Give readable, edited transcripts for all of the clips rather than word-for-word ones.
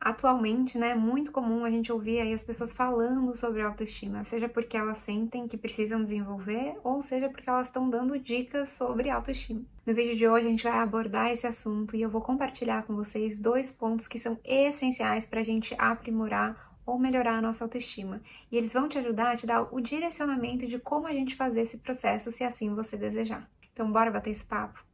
Atualmente, né, é muito comum a gente ouvir aí as pessoas falando sobre autoestima, seja porque elas sentem que precisam desenvolver, ou seja porque elas estão dando dicas sobre autoestima. No vídeo de hoje a gente vai abordar esse assunto e eu vou compartilhar com vocês 2 pontos que são essenciais para a gente aprimorar ou melhorar a nossa autoestima. E eles vão te ajudar a te dar o direcionamento de como a gente fazer esse processo, se assim você desejar. Então bora bater esse papo?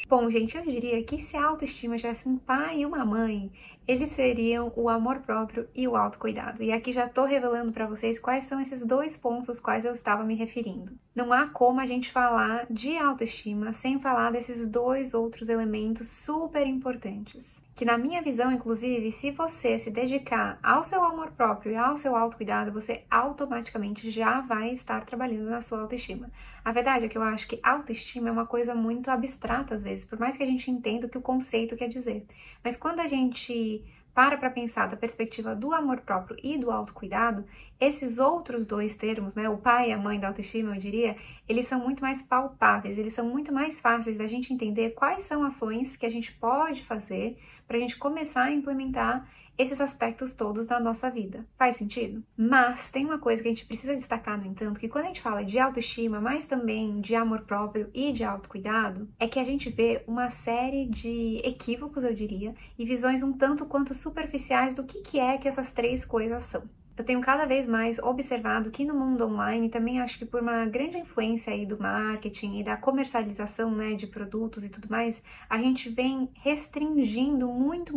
Bom, gente, eu diria que se a autoestima tivesse um pai e uma mãe, eles seriam o amor próprio e o autocuidado. E aqui já tô revelando para vocês quais são esses 2 pontos aos quais eu estava me referindo. Não há como a gente falar de autoestima sem falar desses 2 outros elementos super importantes. Que na minha visão, inclusive, se você se dedicar ao seu amor próprio e ao seu autocuidado, você automaticamente já vai estar trabalhando na sua autoestima. A verdade é que eu acho que autoestima é uma coisa muito abstrata às vezes, por mais que a gente entenda o que o conceito quer dizer. Mas quando a gente para pensar da perspectiva do amor próprio e do autocuidado, esses outros 2 termos, né, o pai e a mãe da autoestima, eu diria, eles são muito mais palpáveis, eles são muito mais fáceis da gente entender quais são ações que a gente pode fazer para a gente começar a implementar esses aspectos todos da nossa vida. Faz sentido? Mas tem uma coisa que a gente precisa destacar, no entanto, que quando a gente fala de autoestima, mas também de amor próprio e de autocuidado, é que a gente vê uma série de equívocos, eu diria, e visões um tanto quanto superficiais do que é que essas 3 coisas são. Eu tenho cada vez mais observado que no mundo online, também acho que por uma grande influência aí do marketing e da comercialização, né, de produtos e tudo mais, a gente vem restringindo muito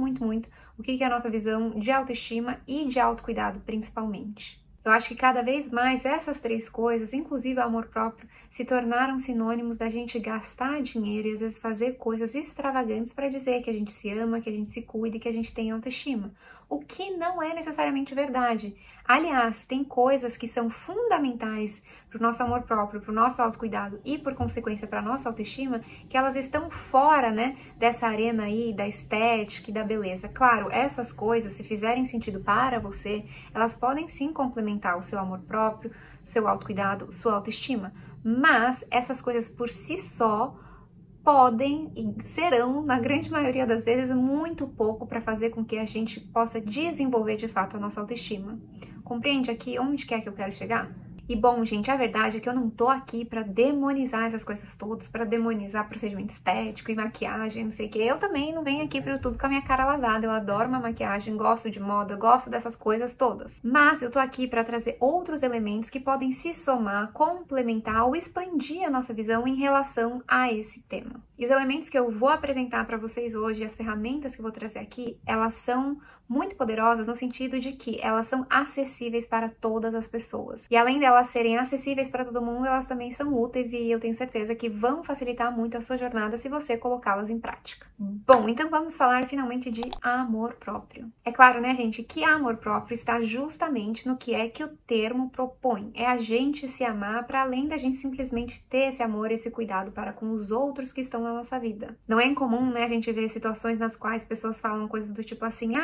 o que é a nossa visão de autoestima e de autocuidado, principalmente. Eu acho que cada vez mais essas 3 coisas, inclusive o amor próprio, se tornaram sinônimos da gente gastar dinheiro e às vezes fazer coisas extravagantes para dizer que a gente se ama, que a gente se cuida e que a gente tem autoestima. O que não é necessariamente verdade. Aliás, tem coisas que são fundamentais para o nosso amor próprio, para o nosso autocuidado e, por consequência, para a nossa autoestima, que elas estão fora, né, dessa arena aí da estética e da beleza. Claro, essas coisas, se fizerem sentido para você, elas podem sim complementar o seu amor próprio, seu autocuidado, sua autoestima. Mas essas coisas por si só podem e serão, na grande maioria das vezes, muito pouco para fazer com que a gente possa desenvolver de fato a nossa autoestima. Compreende aqui onde quer que eu quero chegar? E bom, gente, a verdade é que eu não tô aqui pra demonizar essas coisas todas, pra demonizar procedimento estético e maquiagem, não sei o que. Eu também não venho aqui pro YouTube com a minha cara lavada. Eu adoro uma maquiagem, gosto de moda, gosto dessas coisas todas. Mas eu tô aqui pra trazer outros elementos que podem se somar, complementar ou expandir a nossa visão em relação a esse tema. E os elementos que eu vou apresentar pra vocês hoje, as ferramentas que eu vou trazer aqui, elas são muito poderosas no sentido de que elas são acessíveis para todas as pessoas. E além delas serem acessíveis para todo mundo, elas também são úteis e eu tenho certeza que vão facilitar muito a sua jornada se você colocá-las em prática. Bom, então vamos falar finalmente de amor próprio. É claro, né, gente, que amor próprio está justamente no que é que o termo propõe. É a gente se amar para além da gente simplesmente ter esse amor, esse cuidado para com os outros que estão na nossa vida. Não é incomum, né, a gente ver situações nas quais pessoas falam coisas do tipo assim,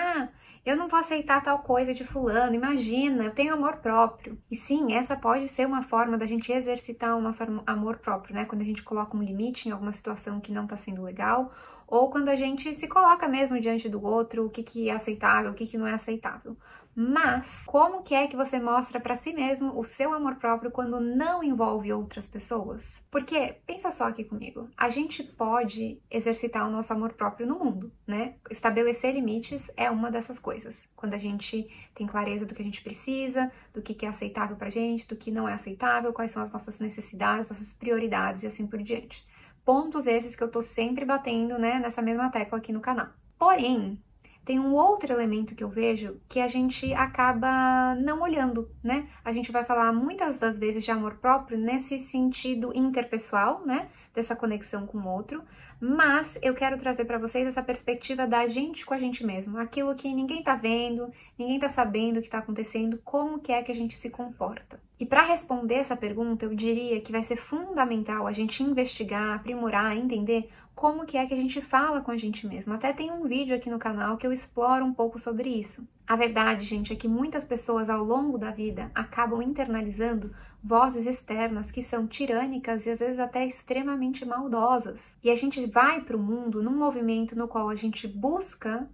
eu não vou aceitar tal coisa de fulano, imagina, eu tenho amor próprio. E sim, essa pode ser uma forma da gente exercitar o nosso amor próprio, né? Quando a gente coloca um limite em alguma situação que não tá sendo legal, ou quando a gente se coloca mesmo diante do outro, o que é aceitável, o que não é aceitável. Mas, como que é que você mostra pra si mesmo o seu amor próprio quando não envolve outras pessoas? Porque, pensa só aqui comigo, a gente pode exercitar o nosso amor próprio no mundo, né? Estabelecer limites é uma dessas coisas. Quando a gente tem clareza do que a gente precisa, do que é aceitável pra gente, do que não é aceitável, quais são as nossas necessidades, nossas prioridades e assim por diante. Pontos esses que eu tô sempre batendo, né, nessa mesma tecla aqui no canal. Porém, tem um outro elemento que eu vejo que a gente acaba não olhando, né? A gente vai falar muitas das vezes de amor próprio nesse sentido interpessoal, né? Dessa conexão com o outro, mas eu quero trazer para vocês essa perspectiva da gente com a gente mesmo, aquilo que ninguém tá vendo, ninguém tá sabendo o que tá acontecendo, como que é que a gente se comporta. E para responder essa pergunta, eu diria que vai ser fundamental a gente investigar, aprimorar, entender como que é que a gente fala com a gente mesmo. Até tem um vídeo aqui no canal que eu exploro um pouco sobre isso. A verdade, gente, é que muitas pessoas ao longo da vida acabam internalizando vozes externas que são tirânicas e às vezes até extremamente maldosas. E a gente vai para o mundo num movimento no qual a gente busca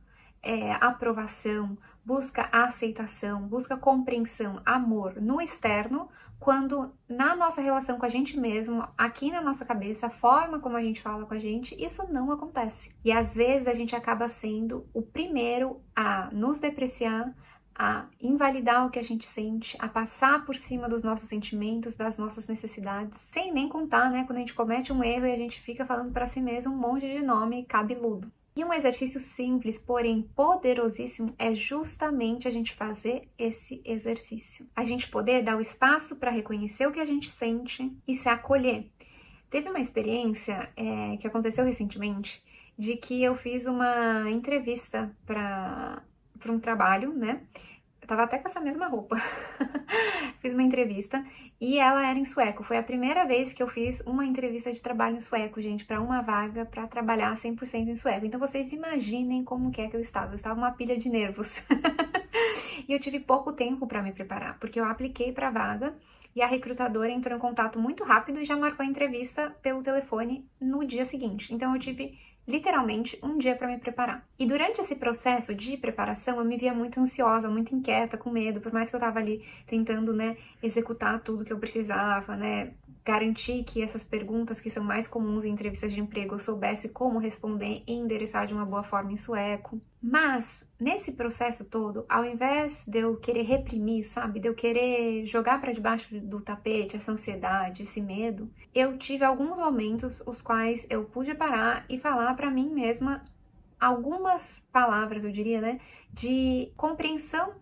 aprovação, busca aceitação, busca compreensão, amor no externo, quando na nossa relação com a gente mesmo, aqui na nossa cabeça, a forma como a gente fala com a gente, isso não acontece. E às vezes a gente acaba sendo o primeiro a nos depreciar, a invalidar o que a gente sente, a passar por cima dos nossos sentimentos, das nossas necessidades, sem nem contar, né, quando a gente comete um erro e a gente fica falando para si mesmo um monte de nome cabeludo. E um exercício simples, porém poderosíssimo, é justamente a gente fazer esse exercício. A gente poder dar o espaço para reconhecer o que a gente sente e se acolher. Teve uma experiência que aconteceu recentemente, de que eu fiz uma entrevista para um trabalho, né? Eu tava até com essa mesma roupa. Fiz uma entrevista e ela era em sueco. Foi a primeira vez que eu fiz uma entrevista de trabalho em sueco, gente, para uma vaga para trabalhar 100% em sueco. Então vocês imaginem como que é que eu estava. Eu estava uma pilha de nervos. E eu tive pouco tempo para me preparar, porque eu apliquei para a vaga e a recrutadora entrou em contato muito rápido e já marcou a entrevista pelo telefone no dia seguinte. Então eu tive literalmente um dia para me preparar. E durante esse processo de preparação, eu me via muito ansiosa, muito inquieta, com medo, por mais que eu tava ali tentando, né, executar tudo que eu precisava, né, garantir que essas perguntas que são mais comuns em entrevistas de emprego eu soubesse como responder e endereçar de uma boa forma em sueco. Mas, nesse processo todo, ao invés de eu querer reprimir, sabe, de eu querer jogar para debaixo do tapete essa ansiedade, esse medo, eu tive alguns momentos os quais eu pude parar e falar para mim mesma algumas palavras, eu diria, né, de compreensão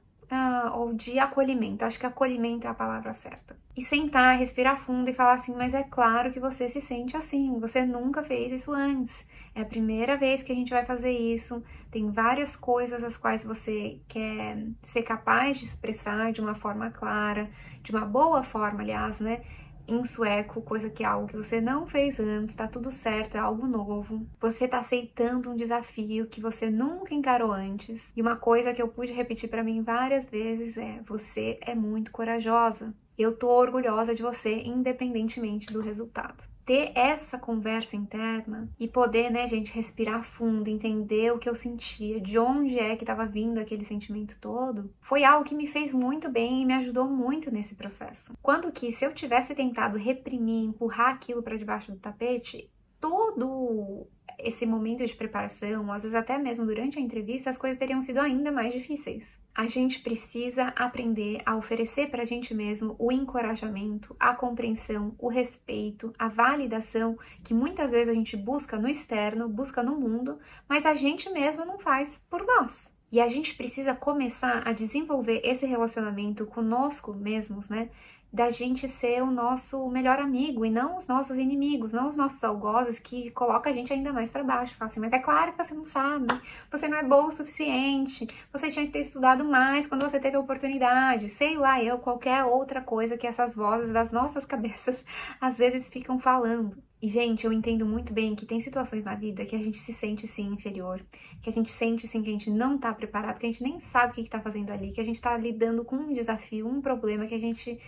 ou de acolhimento. Acho que acolhimento é a palavra certa. E sentar, respirar fundo e falar assim, mas é claro que você se sente assim, você nunca fez isso antes. É a primeira vez que a gente vai fazer isso. Tem várias coisas as quais você quer ser capaz de expressar de uma forma clara, de uma boa forma, aliás, né? Em sueco, coisa que é algo que você não fez antes, tá tudo certo, é algo novo. Você tá aceitando um desafio que você nunca encarou antes. E uma coisa que eu pude repetir pra mim várias vezes é: você é muito corajosa. Eu tô orgulhosa de você, independentemente do resultado. Ter essa conversa interna e poder, né, gente, respirar fundo, entender o que eu sentia, de onde é que estava vindo aquele sentimento todo, foi algo que me fez muito bem e me ajudou muito nesse processo. Quando que, se eu tivesse tentado reprimir, empurrar aquilo para debaixo do tapete, todo esse momento de preparação, às vezes até mesmo durante a entrevista, as coisas teriam sido ainda mais difíceis. A gente precisa aprender a oferecer para a gente mesmo o encorajamento, a compreensão, o respeito, a validação que muitas vezes a gente busca no externo, busca no mundo, mas a gente mesmo não faz por nós. E a gente precisa começar a desenvolver esse relacionamento conosco mesmos, né? Da gente ser o nosso melhor amigo e não os nossos inimigos, não os nossos algozes que colocam a gente ainda mais para baixo. Fala assim, mas é claro que você não sabe, você não é boa o suficiente, você tinha que ter estudado mais quando você teve a oportunidade, sei lá eu, qualquer outra coisa que essas vozes das nossas cabeças às vezes ficam falando. E, gente, eu entendo muito bem que tem situações na vida que a gente se sente, sim, inferior, que a gente sente, sim, que a gente não tá preparado, que a gente nem sabe o que tá fazendo ali, que a gente tá lidando com um desafio, um problema que a gente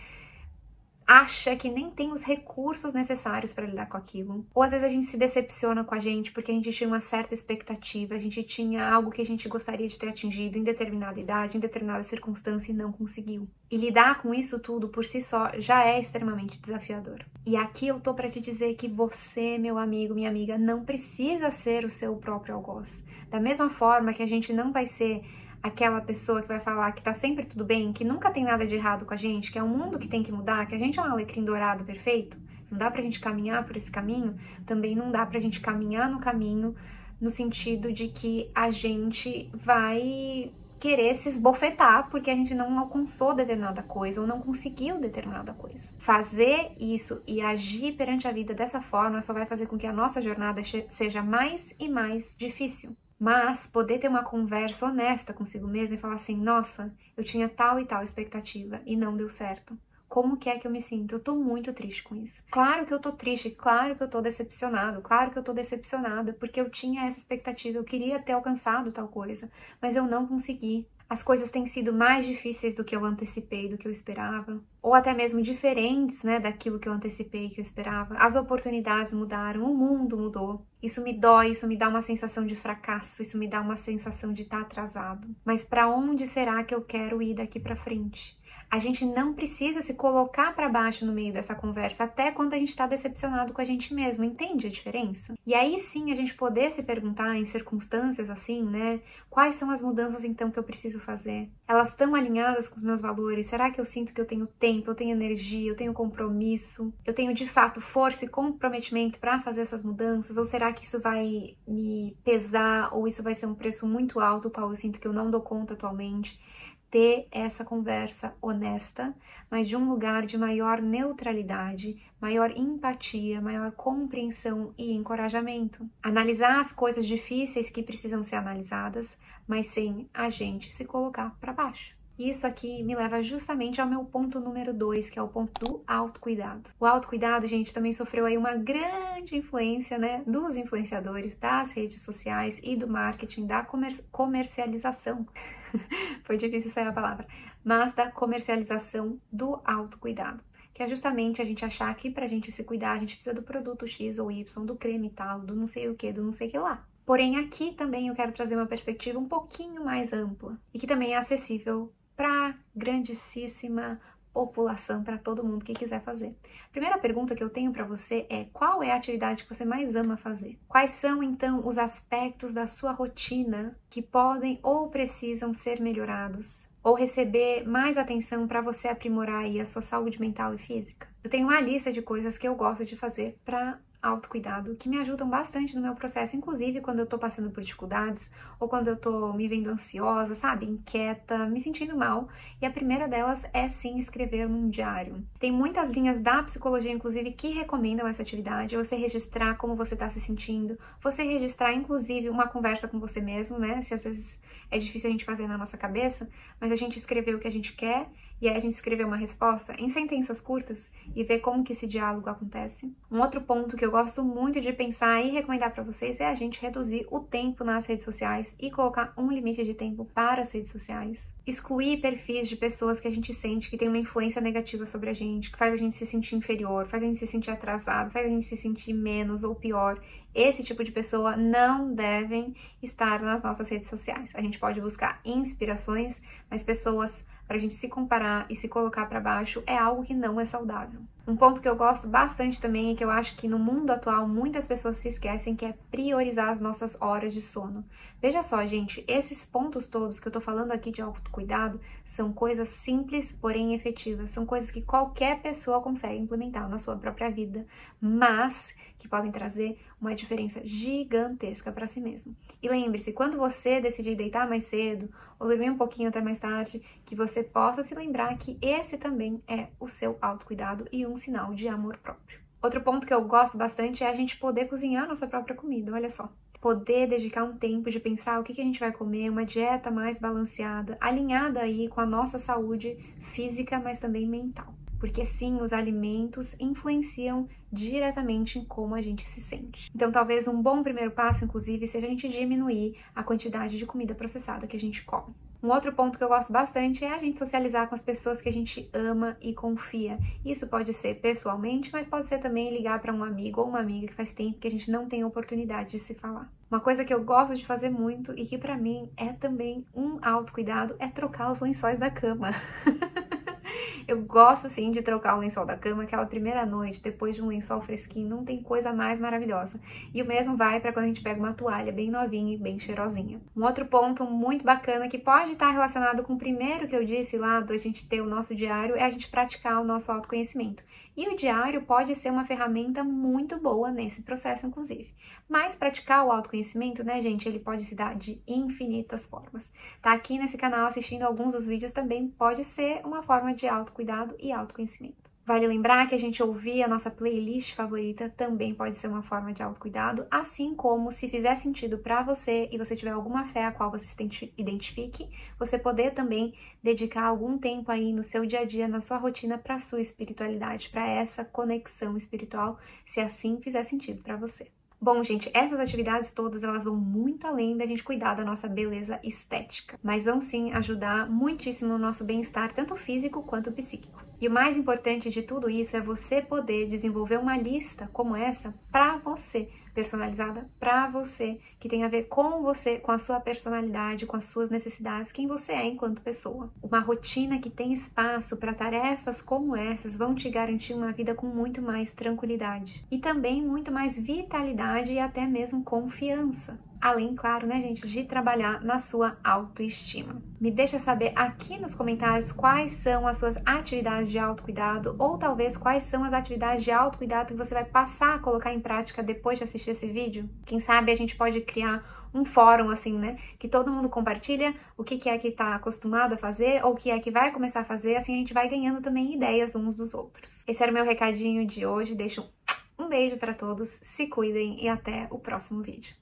acha que nem tem os recursos necessários para lidar com aquilo. Ou às vezes a gente se decepciona com a gente porque a gente tinha uma certa expectativa, a gente tinha algo que a gente gostaria de ter atingido em determinada idade, em determinada circunstância e não conseguiu. E lidar com isso tudo por si só já é extremamente desafiador. E aqui eu tô para te dizer que você, meu amigo, minha amiga, não precisa ser o seu próprio algoz. Da mesma forma que a gente não vai ser aquela pessoa que vai falar que tá sempre tudo bem, que nunca tem nada de errado com a gente, que é um mundo que tem que mudar, que a gente é um alecrim dourado perfeito, não dá pra gente caminhar por esse caminho, também não dá pra gente caminhar no caminho no sentido de que a gente vai querer se esbofetar porque a gente não alcançou determinada coisa ou não conseguiu determinada coisa. Fazer isso e agir perante a vida dessa forma só vai fazer com que a nossa jornada seja mais e mais difícil. Mas poder ter uma conversa honesta consigo mesmo e falar assim, nossa, eu tinha tal e tal expectativa e não deu certo. Como que é que eu me sinto? Eu tô muito triste com isso. Claro que eu tô triste, claro que eu tô decepcionado, claro que eu tô decepcionada, porque eu tinha essa expectativa, eu queria ter alcançado tal coisa, mas eu não consegui. As coisas têm sido mais difíceis do que eu antecipei, do que eu esperava. ou até mesmo diferentes, né, daquilo que eu antecipei, que eu esperava. As oportunidades mudaram, o mundo mudou. Isso me dói, isso me dá uma sensação de fracasso, isso me dá uma sensação de estar atrasado. Mas para onde será que eu quero ir daqui para frente? A gente não precisa se colocar para baixo no meio dessa conversa, até quando a gente está decepcionado com a gente mesmo, entende a diferença? E aí sim a gente poder se perguntar em circunstâncias assim, né? Quais são as mudanças então que eu preciso fazer? Elas estão alinhadas com os meus valores? Será que eu sinto que eu tenho tempo, eu tenho energia, eu tenho compromisso? Eu tenho de fato força e comprometimento para fazer essas mudanças? Ou será que isso vai me pesar ou isso vai ser um preço muito alto, o qual eu sinto que eu não dou conta atualmente? Ter essa conversa honesta, mas de um lugar de maior neutralidade, maior empatia, maior compreensão e encorajamento. Analisar as coisas difíceis que precisam ser analisadas, mas sem a gente se colocar para baixo. Isso aqui me leva justamente ao meu ponto número 2, que é o ponto do autocuidado. O autocuidado, gente, também sofreu aí uma grande influência, né, dos influenciadores, das redes sociais e do marketing, da comercialização. Foi difícil sair a palavra, mas da comercialização do autocuidado. Que é justamente a gente achar que pra gente se cuidar, a gente precisa do produto X ou Y, do creme tal, do não sei o que, do não sei o que lá. Porém, aqui também eu quero trazer uma perspectiva um pouquinho mais ampla e que também é acessível para grandíssima população, para todo mundo que quiser fazer. A primeira pergunta que eu tenho para você é: qual é a atividade que você mais ama fazer? Quais são então os aspectos da sua rotina que podem ou precisam ser melhorados ou receber mais atenção para você aprimorar aí a sua saúde mental e física? Eu tenho uma lista de coisas que eu gosto de fazer para autocuidado, que me ajudam bastante no meu processo, inclusive quando eu tô passando por dificuldades ou quando eu tô me vendo ansiosa, sabe, inquieta, me sentindo mal. E a primeira delas é sim escrever num diário. Tem muitas linhas da psicologia, inclusive, que recomendam essa atividade, você registrar como você tá se sentindo, você registrar, inclusive, uma conversa com você mesmo, né, se às vezes é difícil a gente fazer na nossa cabeça, mas a gente escrever o que a gente quer e aí a gente escrever uma resposta em sentenças curtas e ver como que esse diálogo acontece. Um outro ponto que eu gosto muito de pensar e recomendar para vocês é a gente reduzir o tempo nas redes sociais e colocar um limite de tempo para as redes sociais. Excluir perfis de pessoas que a gente sente que tem uma influência negativa sobre a gente, que faz a gente se sentir inferior, faz a gente se sentir atrasado, faz a gente se sentir menos ou pior. Esse tipo de pessoa não devem estar nas nossas redes sociais. A gente pode buscar inspirações, mas pessoas para a gente se comparar e se colocar para baixo é algo que não é saudável. Um ponto que eu gosto bastante também é que eu acho que no mundo atual muitas pessoas se esquecem, que é priorizar as nossas horas de sono. Veja só, gente, esses pontos todos que eu tô falando aqui de autocuidado são coisas simples, porém efetivas. São coisas que qualquer pessoa consegue implementar na sua própria vida, mas que podem trazer uma diferença gigantesca para si mesmo. E lembre-se, quando você decidir deitar mais cedo ou dormir um pouquinho até mais tarde, que você possa se lembrar que esse também é o seu autocuidado e um sinal de amor próprio. Outro ponto que eu gosto bastante é a gente poder cozinhar nossa própria comida, olha só. Poder dedicar um tempo de pensar o que a gente vai comer, uma dieta mais balanceada, alinhada aí com a nossa saúde física, mas também mental. Porque sim, os alimentos influenciam diretamente em como a gente se sente. Então talvez um bom primeiro passo, inclusive, seja a gente diminuir a quantidade de comida processada que a gente come. Um outro ponto que eu gosto bastante é a gente socializar com as pessoas que a gente ama e confia. Isso pode ser pessoalmente, mas pode ser também ligar para um amigo ou uma amiga que faz tempo que a gente não tem oportunidade de se falar. Uma coisa que eu gosto de fazer muito e que para mim é também um autocuidado é trocar os lençóis da cama. Eu gosto sim de trocar o lençol da cama, aquela primeira noite, depois de um lençol fresquinho, não tem coisa mais maravilhosa. E o mesmo vai para quando a gente pega uma toalha bem novinha e bem cheirosinha. Um outro ponto muito bacana que pode estar relacionado com o primeiro que eu disse lá, da gente ter o nosso diário, é a gente praticar o nosso autoconhecimento. E o diário pode ser uma ferramenta muito boa nesse processo, inclusive. Mas praticar o autoconhecimento, né, gente, ele pode se dar de infinitas formas. Tá aqui nesse canal assistindo alguns dos vídeos também pode ser uma forma de autocuidado e autoconhecimento. Vale lembrar que a gente ouvir a nossa playlist favorita também pode ser uma forma de autocuidado, assim como, se fizer sentido para você e você tiver alguma fé a qual você se identifique, você poder também dedicar algum tempo aí no seu dia a dia, na sua rotina, para a sua espiritualidade, para essa conexão espiritual, se assim fizer sentido para você. Bom, gente, essas atividades todas, elas vão muito além da gente cuidar da nossa beleza estética, mas vão sim ajudar muitíssimo no nosso bem-estar, tanto físico quanto psíquico. E o mais importante de tudo isso é você poder desenvolver uma lista como essa para você, personalizada para você, que tem a ver com você, com a sua personalidade, com as suas necessidades, quem você é enquanto pessoa. Uma rotina que tem espaço para tarefas como essas vão te garantir uma vida com muito mais tranquilidade e também muito mais vitalidade e até mesmo confiança. Além, claro, né, gente, de trabalhar na sua autoestima. Me deixa saber aqui nos comentários quais são as suas atividades de autocuidado ou talvez quais são as atividades de autocuidado que você vai passar a colocar em prática depois de assistir esse vídeo. Quem sabe a gente pode criar um fórum assim, né, que todo mundo compartilha o que é que tá acostumado a fazer ou o que é que vai começar a fazer, assim a gente vai ganhando também ideias uns dos outros. Esse era o meu recadinho de hoje, deixo um beijo para todos, se cuidem e até o próximo vídeo.